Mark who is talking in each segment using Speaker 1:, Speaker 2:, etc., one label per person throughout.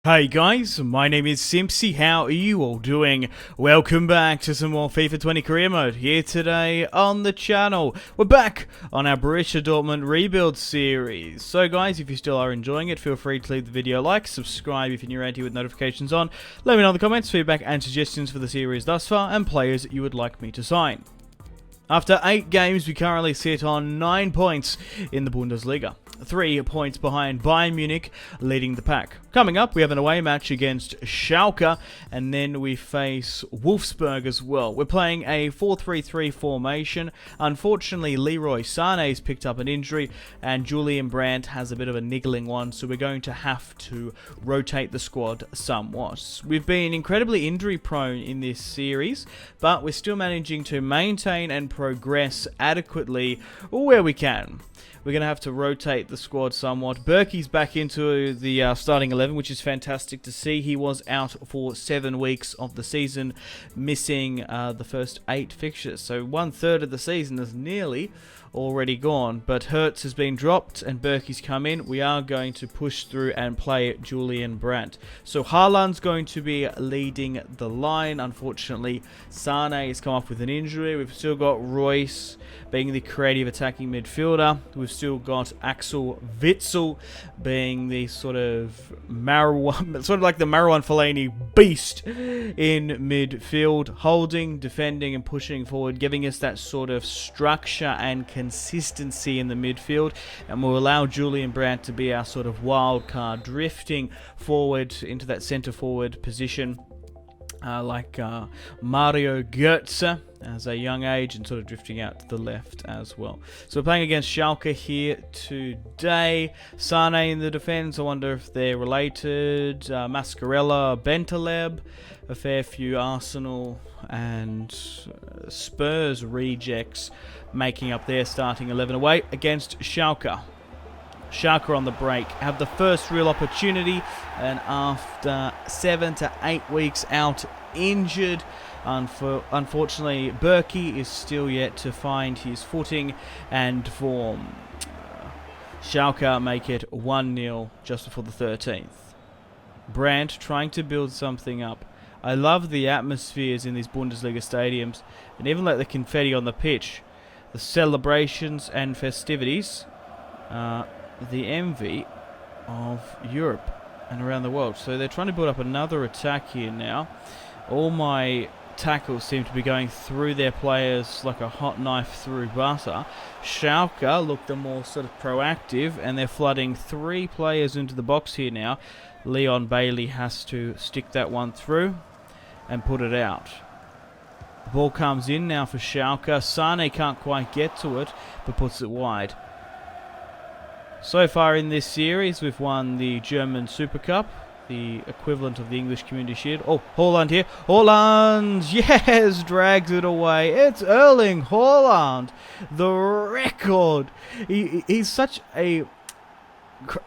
Speaker 1: Hey guys, my name is Simpzy. How are you all doing? Welcome back to some more FIFA 20 Career Mode here today on the channel. We're back on our Borussia Dortmund rebuild series. So guys, if you still are enjoying it, feel free to leave the video a like, subscribe if you're new around here with notifications on. Let me know in the comments, feedback and suggestions for the series thus far and players you would like me to sign. After 8 games, we currently sit on 9 points in the Bundesliga. 3 points behind Bayern Munich, leading the pack. Coming up, we have an away match against Schalke, and then we face Wolfsburg as well. We're playing a 4-3-3 formation. Unfortunately, Leroy Sané's picked up an injury, and Julian Brandt has a bit of a niggling one, so we're going to have to rotate the squad somewhat. We've been incredibly injury prone in this series, but we're still managing to maintain and progress adequately where we can. We're going to have to rotate the squad somewhat. Berkey's back into the starting 11, which is fantastic to see. He was out for 7 weeks of the season, missing the first 8 fixtures. So 1/3 of the season is nearly already gone. But Hertz has been dropped and Berkey's come in. We are going to push through and play Julian Brandt. So Haaland's going to be leading the line. Unfortunately, Sané has come off with an injury. We've still got Reus being the creative attacking midfielder. We've still got Axel Witsel being the sort of like the Marouane Fellaini beast in midfield, holding, defending and pushing forward, giving us that sort of structure and consistency in the midfield, and will allow Julian Brandt to be our sort of wild card, drifting forward into that centre forward position. Like Mario Götze as a young age, and sort of drifting out to the left as well. So we're playing against Schalke here today. Sané in the defence, I wonder if they're related. Mascarella, Bentaleb, a fair few Arsenal and Spurs rejects making up their starting 11 away against Schalke. Schalke on the break have the first real opportunity, and after 7 to 8 weeks out injured, unfortunately Berkey is still yet to find his footing and form. Schalke make it 1-0 just before the 13th. Brandt trying to build something up. I love the atmospheres in these Bundesliga stadiums, and even like the confetti on the pitch, the celebrations and festivities. The envy of Europe and around the world. So they're trying to build up another attack here now. All my tackles seem to be going through their players like a hot knife through butter. Schalke look the more sort of proactive, and they're flooding 3 players into the box here now. Leon Bailey has to stick that one through and put it out. The ball comes in now for Schalke. Sané can't quite get to it, but puts it wide. So far in this series, we've won the German Super Cup, the equivalent of the English Community Shield. Oh, Haaland here. Haaland, yes, drags it away. It's Erling Haaland, the record. He's such a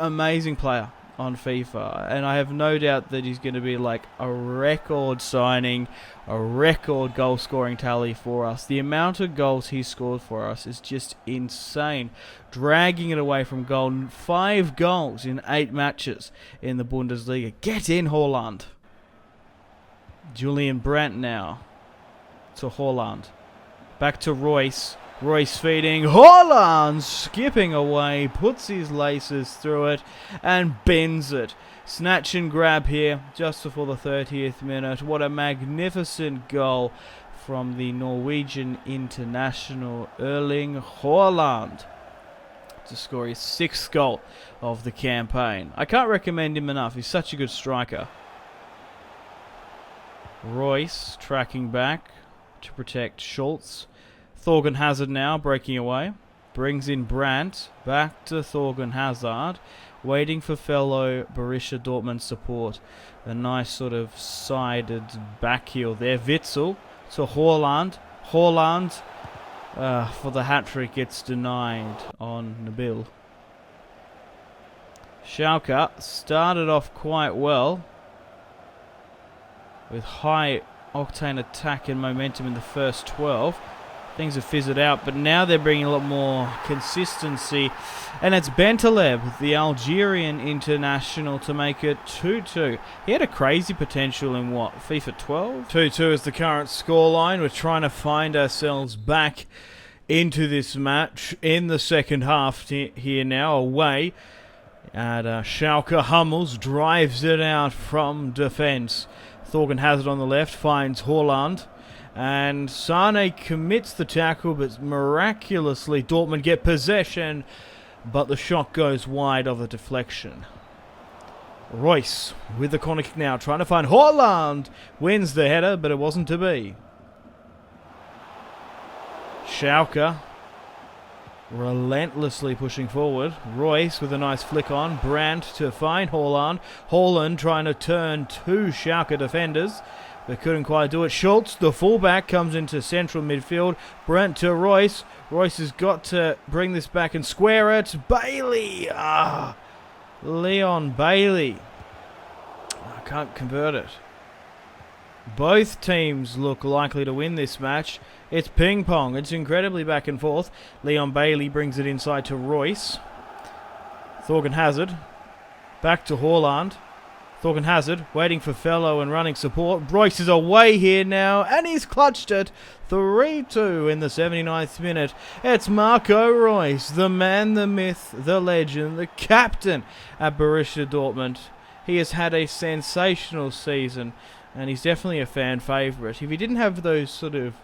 Speaker 1: amazing player on FIFA, and I have no doubt that he's going to be like a record signing, a record goal scoring tally for us. The amount of goals he scored for us is just insane, dragging it away from goal. 5 goals in 8 matches in the Bundesliga. Get in, Haaland. Julian Brandt now to Haaland, back to Reus. Reus feeding, Haaland skipping away, puts his laces through it and bends it. Snatch and grab here just before the 30th minute. What a magnificent goal from the Norwegian international Erling Haaland to score his 6th goal of the campaign. I can't recommend him enough. He's such a good striker. Reus tracking back to protect Schultz. Thorgan Hazard now breaking away. Brings in Brandt. Back to Thorgan Hazard. Waiting for fellow Borussia Dortmund support. A nice sort of sided back heel there. Witsel to Haaland. Haaland for the hat-trick gets denied on Nabil. Schalke started off quite well, with high octane attack and momentum in the first 12. things have fizzled out, but now they're bringing a lot more consistency. And it's Bentaleb, the Algerian international, to make it 2-2. He had a crazy potential in what, FIFA 12? 2-2 is the current scoreline. We're trying to find ourselves back into this match in the second half here now, away at Schalke. Hummels drives it out from defence. Thorgan Hazard on the left finds Haaland. And Sane commits the tackle, but miraculously Dortmund get possession, but the shot goes wide of the deflection. Reus with the corner kick now, trying to find Haaland. Wins the header, but it wasn't to be. Schalke relentlessly pushing forward. Reus with a nice flick on. Brandt to find Haaland. Haaland trying to turn two Schalke defenders, but couldn't quite do it. Schultz, the fullback, comes into central midfield. Brandt to Reus. Reus has got to bring this back and square it. Bailey! Leon Bailey. I can't convert it. Both teams look likely to win this match. It's ping pong. It's incredibly back and forth. Leon Bailey brings it inside to Reus. Thorgan Hazard. Back to Haaland. Thorgan Hazard waiting for fellow and running support. Reus is away here now, and he's clutched it. 3-2 in the 79th minute. It's Marco Reus, the man, the myth, the legend, the captain at Borussia Dortmund. He has had a sensational season, and he's definitely a fan favourite. If he didn't have those sort of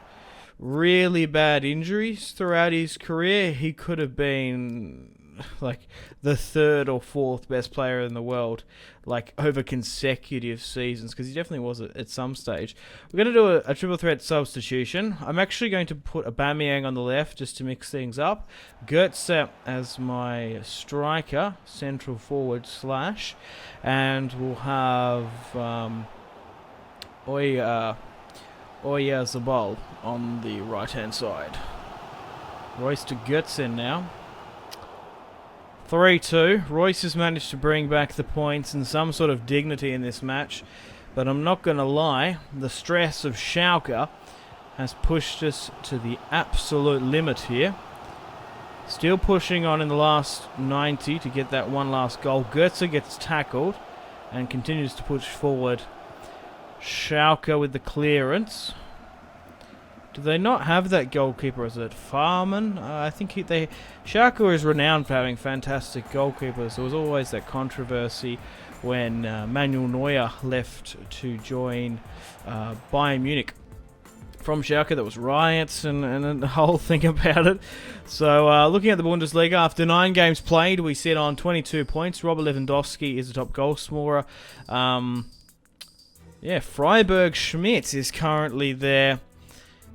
Speaker 1: really bad injuries throughout his career, he could have been like the third or fourth best player in the world, like over consecutive seasons, because he definitely was at some stage. We're going to do a triple threat substitution. I'm actually going to put Aubameyang on the left just to mix things up. Götze as my striker, central forward slash, and we'll have Oyarzabal on the right hand side. Reus to Götze now. 3-2. Reus has managed to bring back the points and some sort of dignity in this match, but I'm not going to lie, the stress of Schalke has pushed us to the absolute limit here. Still pushing on in the last 90 to get that one last goal. Götze gets tackled and continues to push forward. Schalke with the clearance. Do they not have that goalkeeper? Is it Farman? I think Schalke is renowned for having fantastic goalkeepers. There was always that controversy when Manuel Neuer left to join Bayern Munich from Schalke. There was riots and the whole thing about it. So looking at the Bundesliga, after 9 games played, we sit on 22 points. Robert Lewandowski is the top goal scorer. Freiburg Schmidt is currently there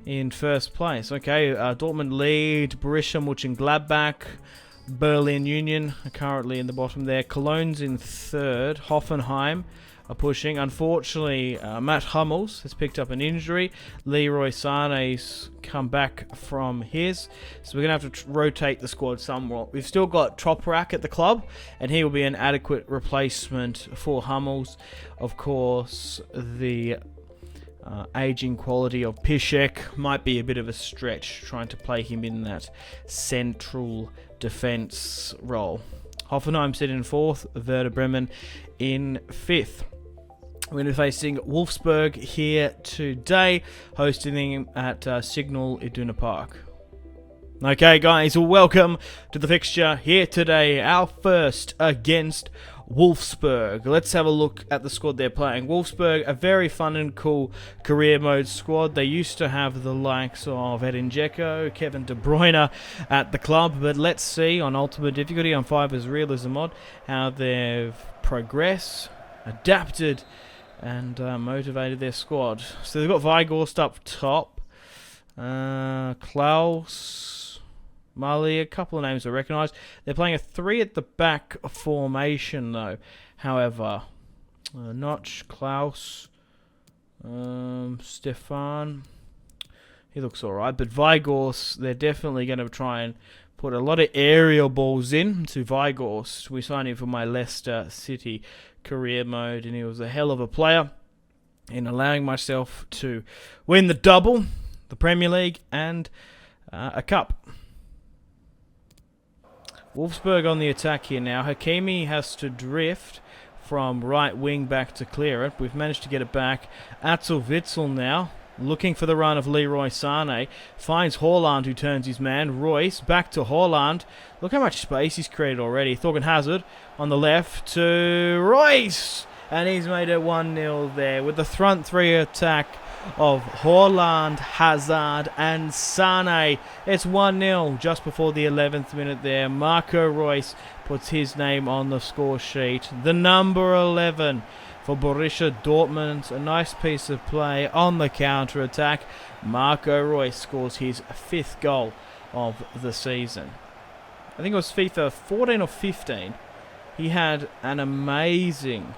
Speaker 1: in first place. Okay, Dortmund lead, Borussia Mönchengladbach, Berlin Union are currently in the bottom there. Cologne's in third. Hoffenheim are pushing. Unfortunately, Matt Hummels has picked up an injury. Leroy Sané's come back from his. So we're going to have to rotate the squad somewhat. We've still got Toprak at the club, and he will be an adequate replacement for Hummels. Of course, the aging quality of Piszczek might be a bit of a stretch, trying to play him in that central defence role. Hoffenheim sit in fourth, Werder Bremen in fifth. We're going to be facing Wolfsburg here today, hosting them at Signal Iduna Park. Okay guys, welcome to the fixture here today, our first against Wolfsburg. Let's have a look at the squad they're playing. Wolfsburg, a very fun and cool career mode squad. They used to have the likes of Edin Dzeko, Kevin De Bruyne at the club, but let's see on ultimate difficulty on Fifa's realism mod how they've progressed, adapted, and motivated their squad. So they've got Weghorst up top, Klaus, Mali, a couple of names I recognise. They're playing a 3 at the back formation though. However, Notch, Klaus, Stefan, he looks alright. But Weghorst, they're definitely going to try and put a lot of aerial balls in to Weghorst. We signed him for my Leicester City career mode, and he was a hell of a player in allowing myself to win the double, the Premier League, and a cup. Wolfsburg on the attack here now. Hakimi has to drift from right wing back to clear it. We've managed to get it back. Axel Witsel now, looking for the run of Leroy Sané. Finds Haaland, who turns his man. Reus back to Haaland. Look how much space he's created already. Thorgan Hazard on the left to Reus. And he's made it 1-0 there with the front three attack of Haaland, Hazard and Sané. It's 1-0 just before the 11th minute there. Marco Reus puts his name on the score sheet. The number 11 for Borussia Dortmund. A nice piece of play on the counter-attack. Marco Reus scores his 5th goal of the season. I think it was FIFA 14 or 15. He had an amazing...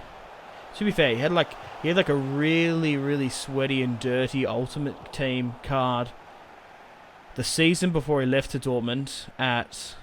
Speaker 1: To be fair, he had like a really sweaty and dirty Ultimate Team card the season before he left to Dortmund at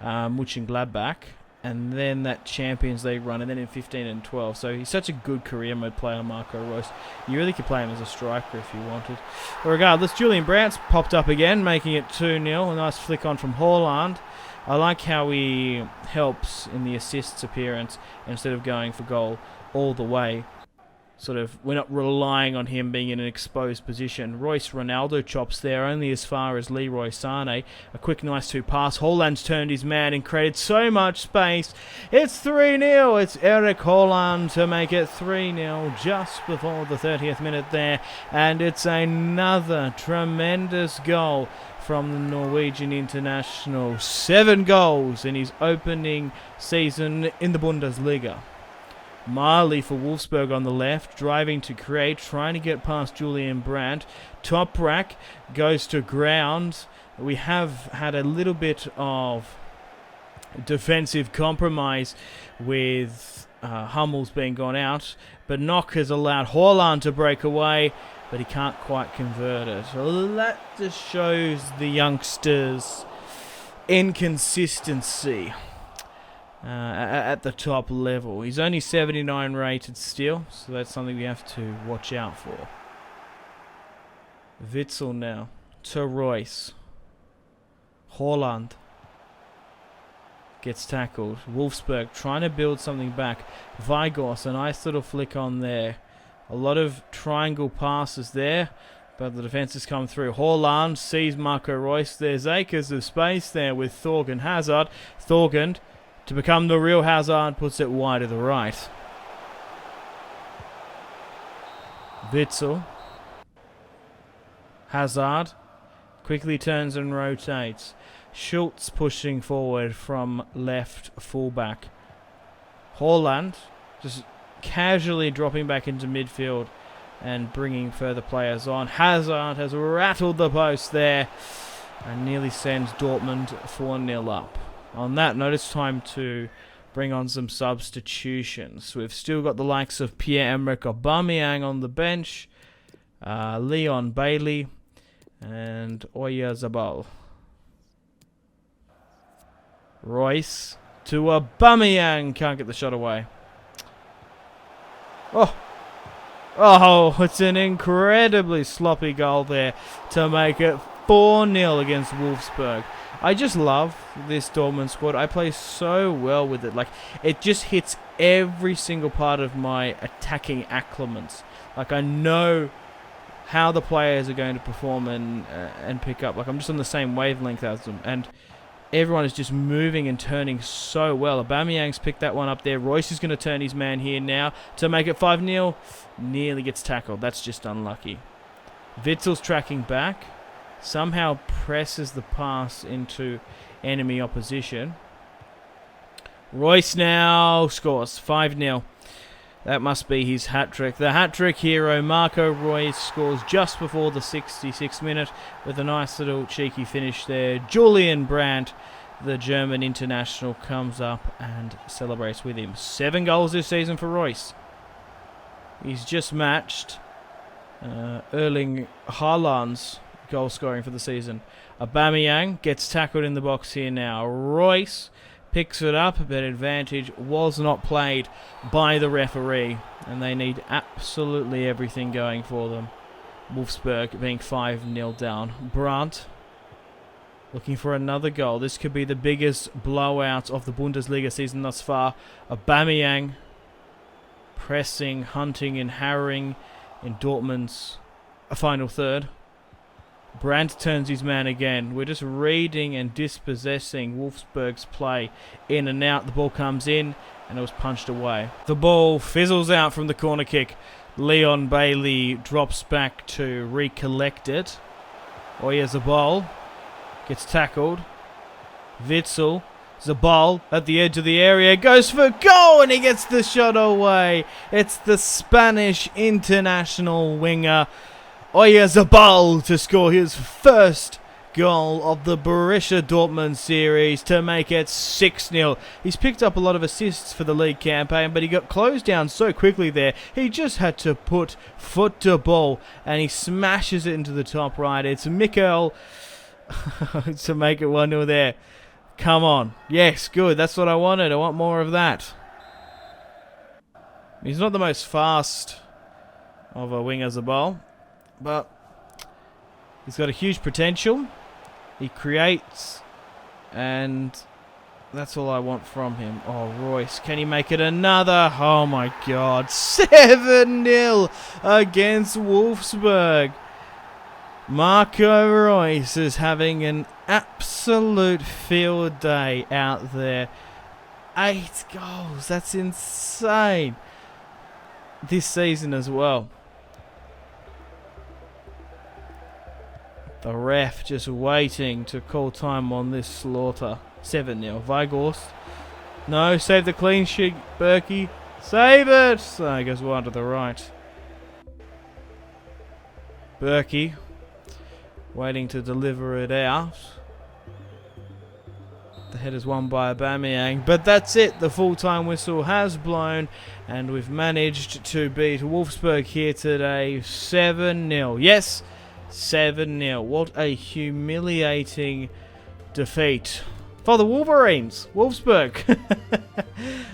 Speaker 1: Mönchengladbach, and then that Champions League run, and then in 15 and 12. So he's such a good career mode player, Marco Reus. You really could play him as a striker if you wanted. But regardless, Julian Brandt's popped up again, making it 2-0. A nice flick on from Haaland. I like how he helps in the assists appearance instead of going for goal all the way. Sort of, we're not relying on him being in an exposed position. Reus Ronaldo chops there, only as far as Leroy Sané. A quick, nice 2-pass. Haaland's turned his man and created so much space. It's 3-0. It's Eric Haaland to make it 3-0 just before the 30th minute there. And it's another tremendous goal from the Norwegian international. 7 goals in his opening season in the Bundesliga. Marley for Wolfsburg on the left, driving to create, trying to get past Julian Brandt. Toprak goes to ground. We have had a little bit of defensive compromise with Hummels being gone out, but Knock has allowed Haaland to break away, but he can't quite convert it. So that just shows the youngsters' inconsistency at the top level. He's only 79 rated still, so that's something we have to watch out for. Witsel now to Reus. Haaland gets tackled. Wolfsburg trying to build something back. Weghorst, a nice little flick on there. A lot of triangle passes there, but the defense has come through. Haaland sees Marco Reus. There's acres of space there with Thorgan Hazard. Thorgan, to become the real Hazard, puts it wide to the right. Witsel. Hazard quickly turns and rotates. Schultz pushing forward from left fullback. Haaland just casually dropping back into midfield and bringing further players on. Hazard has rattled the post there and nearly sends Dortmund 4-0 up. On that note, it's time to bring on some substitutions. We've still got the likes of Pierre-Emerick Aubameyang on the bench, Leon Bailey, and Oyarzabal. Reus to Aubameyang, can't get the shot away. Oh, it's an incredibly sloppy goal there to make it 4-0 against Wolfsburg. I just love this Dortmund squad. I play so well with it. Like, it just hits every single part of my attacking accliments. Like, I know how the players are going to perform and pick up. Like, I'm just on the same wavelength as them. And everyone is just moving and turning so well. Aubameyang's picked that one up there. Reus is going to turn his man here now to make it 5-0. Nearly gets tackled. That's just unlucky. Witzel's tracking back. Somehow presses the pass into enemy opposition. Reus now scores 5-0. That must be his hat-trick. The hat-trick hero, Marco Reus, scores just before the 66th minute with a nice little cheeky finish there. Julian Brandt, the German international, comes up and celebrates with him. 7 goals this season for Reus. He's just matched Erling Haaland's goal scoring for the season. Aubameyang gets tackled in the box here now. Reus picks it up, but advantage was not played by the referee, and they need absolutely everything going for them. Wolfsburg being 5-0 down. Brandt Looking for another goal. This could be the biggest blowout of the Bundesliga season thus far. Aubameyang pressing, hunting and harrying in Dortmund's final third. Brandt turns his man again. We're just reading and dispossessing Wolfsburg's play in and out. The ball comes in and it was punched away. The ball fizzles out from the corner kick. Leon Bailey drops back to recollect it. Oyarzabal gets tackled. Witzel. Zabal at the edge of the area goes for goal and he gets the shot away. It's the Spanish international winger Oyarzabal to score his first goal of the Borussia Dortmund series to make it 6-0. He's picked up a lot of assists for the league campaign, but he got closed down so quickly there. He just had to put foot to ball and he smashes it into the top right. It's Mikel to make it 1-0 there. Come on. Yes, good. That's what I wanted. I want more of that. He's not the most fast of a winger, Zabal, but he's got a huge potential. He creates, and that's all I want from him. Oh, Reus, can he make it another? Oh my God, 7-0 against Wolfsburg. Marco Reus is having an absolute field day out there. 8 goals, that's insane. This season as well. The ref just waiting to call time on this slaughter. 7-0. Weghorst. No, save the clean sheet, Berkey. Save it! So he goes wide to the right. Berkey waiting to deliver it out. The header's won by Aubameyang, but that's it. The full-time whistle has blown, and we've managed to beat Wolfsburg here today 7-0. Yes, 7-0. What a humiliating defeat for the Wolverines. Wolfsburg.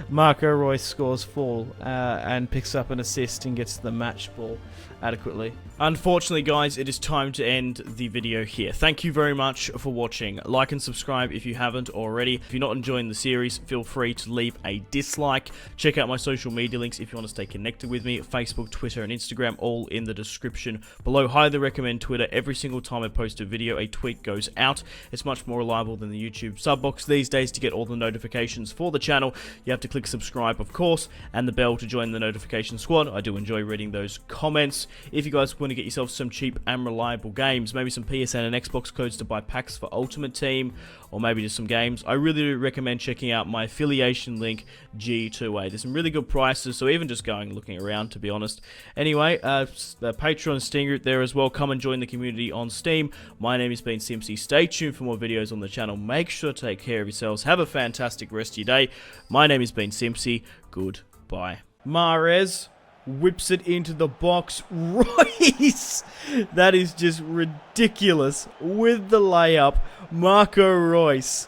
Speaker 1: Marco Reus scores 4 and picks up an assist and gets the match ball adequately. Unfortunately, guys, it is time to end the video here. Thank you very much for watching. Like and subscribe if you haven't already. If you're not enjoying the series, feel free to leave a dislike. Check out my social media links if you want to stay connected with me. Facebook, Twitter, and Instagram, all in the description below. Highly recommend Twitter. Every single time I post a video, a tweet goes out. It's much more reliable than the YouTube sub box these days. To get all the notifications for the channel, you have to click subscribe, of course, and the bell to join the notification squad. I do enjoy reading those comments. If you guys want to get yourself some cheap and reliable games, maybe some PSN and Xbox codes to buy packs for Ultimate Team, or maybe just some games, I really recommend checking out my affiliation link, G2A. There's some really good prices, so even just going looking around, to be honest. Anyway, the Patreon Steam group there as well. Come and join the community on Steam. My name has been Simpzy. Stay tuned for more videos on the channel. Make sure to take care of yourselves. Have a fantastic rest of your day. My name has been Simpzy. Goodbye. Mahrez whips it into the box. Reus! That is just ridiculous. With the layup, Marco Reus